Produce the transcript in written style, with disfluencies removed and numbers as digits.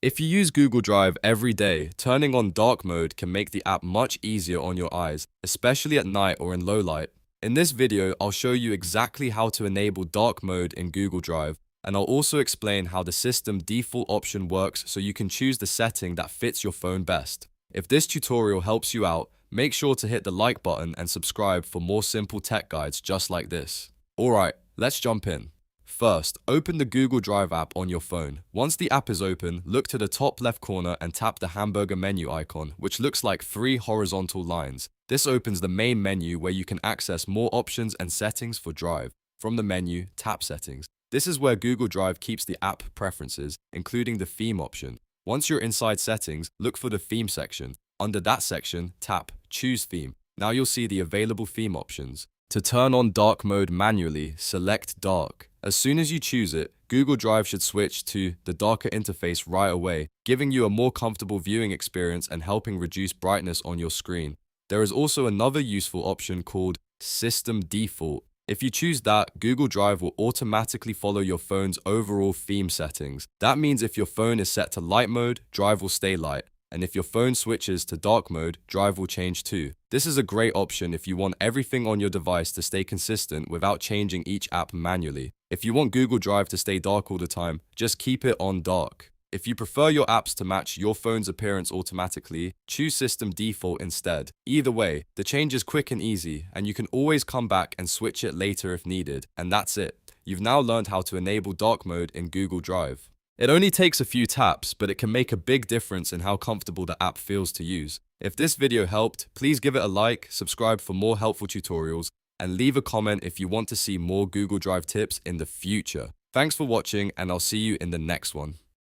If you use Google Drive every day, turning on dark mode can make the app much easier on your eyes, especially at night or in low light. In this video, I'll show you exactly how to enable dark mode in Google Drive, and I'll also explain how the system default option works so you can choose the setting that fits your phone best. If this tutorial helps you out, make sure to hit the like button and subscribe for more simple tech guides just like this. Alright, let's jump in. First, open the Google Drive app on your phone. Once the app is open, look to the top left corner and tap the hamburger menu icon, which looks like 3 horizontal lines. This opens the main menu where you can access more options and settings for Drive. From the menu, tap Settings. This is where Google Drive keeps the app preferences, including the theme option. Once you're inside Settings, look for the Theme section. Under that section, tap Choose Theme. Now you'll see the available theme options. To turn on dark mode manually, select Dark. As soon as you choose it, Google Drive should switch to the darker interface right away, giving you a more comfortable viewing experience and helping reduce brightness on your screen. There is also another useful option called System Default. If you choose that, Google Drive will automatically follow your phone's overall theme settings. That means if your phone is set to light mode, Drive will stay light. And if your phone switches to dark mode, Drive will change too. This is a great option if you want everything on your device to stay consistent without changing each app manually. If you want Google Drive to stay dark all the time, just keep it on dark. If you prefer your apps to match your phone's appearance automatically, choose System Default instead. Either way, the change is quick and easy, and you can always come back and switch it later if needed. And that's it. You've now learned how to enable dark mode in Google Drive. It only takes a few taps, but it can make a big difference in how comfortable the app feels to use. If this video helped, please give it a like, subscribe for more helpful tutorials, and leave a comment if you want to see more Google Drive tips in the future. Thanks for watching, and I'll see you in the next one.